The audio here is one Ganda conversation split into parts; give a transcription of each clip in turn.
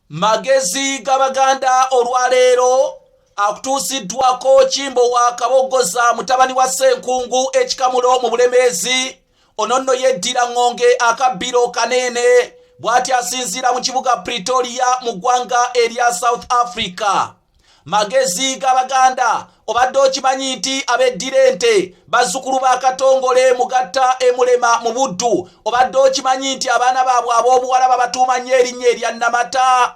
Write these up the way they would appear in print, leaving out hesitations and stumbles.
Magezi g'Abaganda olwaleero akutuusiddwako Kimbo wa Kabogoza mutabani wa Ssenkungu ekikamulo mu Bulemeezi ono nno yeddira Ngonge akabbiro kanene bw'ati asinziira mu kibuga Pretoria mu ggwanga erya South Africa. Magezi g'Abaganda obadde okimanyi nti abeddira ente bazzukulu ba Katongole Mugatta Emulema mu Buddu obadde okimanyi nti abaana baabwe ab'obuwala babatuuma nnyo erinnya erya Namata.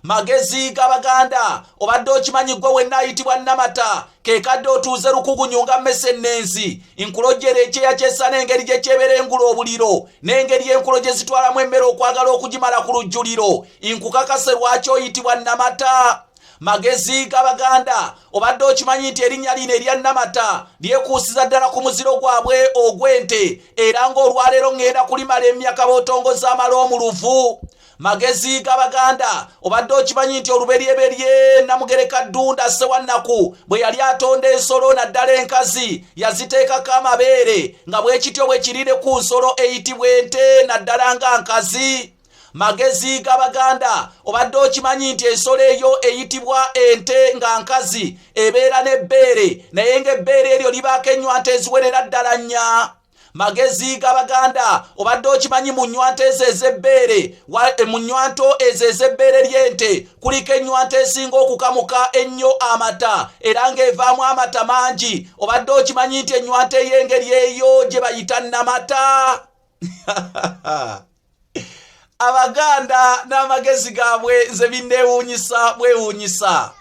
Magezi g'Abaganda obadde okimanyi gwe wenna ayitibwa Namata ke kadde otuuze lukugunyu nga mmese ennenzi nkulojjera ekyeya kyessa n'engeri gye kyeberengula obuliro n'engeri enkulo gye zitwalamu emmere okwagala okugimala ku lujjuliro nkukakase lwaki oyitibwa Namata. Magezi g'Abaganda obadde okimanyi nti erinnya lino erya Namata lyekuusiza ddala ku muziro gwabwe ogw'ente era ng'olwaleero ngenda kulimala emyaka b'otongoza amala omuluvu. Magezi g'Abaganda obadde okimanyi nti oluberyeberye Namugereka Ddunda Ssewannaku bwe yali atonda ensolo naddala enkazi yaziteekako amabeere nga bwe kityo bwe kirire ku nsolo eyitibwa ente naddala nga nkazi. Magezi g'Abaganda obadde okimanyi nti ensolo eyo eyitibwa ente nga nkazi ebeera n'ebbeere naye ng'ebbeere eryo libaako ennywanto eziwerera ddala nnya. Magezi g'Abaganda obadde okimanyi mu nnywanto ezo ez'ebbeere mu nnywanto ezo ez'ebbeere ly'ente kuliko ennywanto esinga okukamuka ennyo amata era ng'evaamu amata mangi. Obadde okimanyi nti ennywanto ey'engeri eyo gye bayita Namata. Abaganda n'amagezi gaabwe nze binneewuunyisa bwewuunyisa.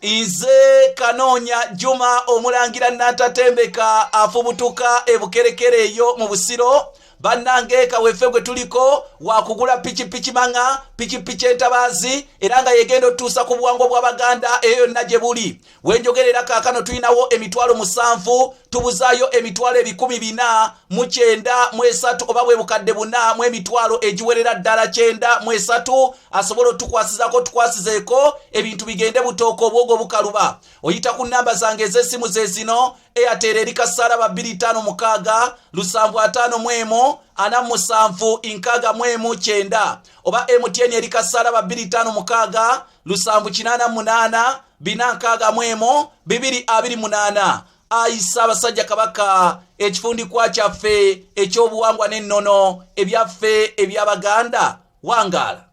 Nze Kanoonya Juma omulangira Nantatembeka afubutuka ebukerekere eyo mu Busiro bannange kaweffe gwe tuliko wakugula pikipiki manga pikipiki entabaazi era nga yegenda otuusa ku buwango bw'Abaganda eyo yonna gye buli. Wenjogerera kaakano tulinawo emitwalo 7 tubuzaayo emitwalo 493 oba bwe bukadde 4 mu emitwalo egiwerera ddala 93 asobola otukwasizako tukwasizeeko ebintu bigende butooko obwogo bukaluba. Oyita ku nnamba zange ez'essimu ze zino Airtel eri kasaraba 256 751 47 oba MTN eri kasaraba 256 788 461 228. Ayisa abasajja Kabaka ekifundikwa kyaffe ekyobuwangwa n'ennono ebyaffe eby'Abaganda wangala.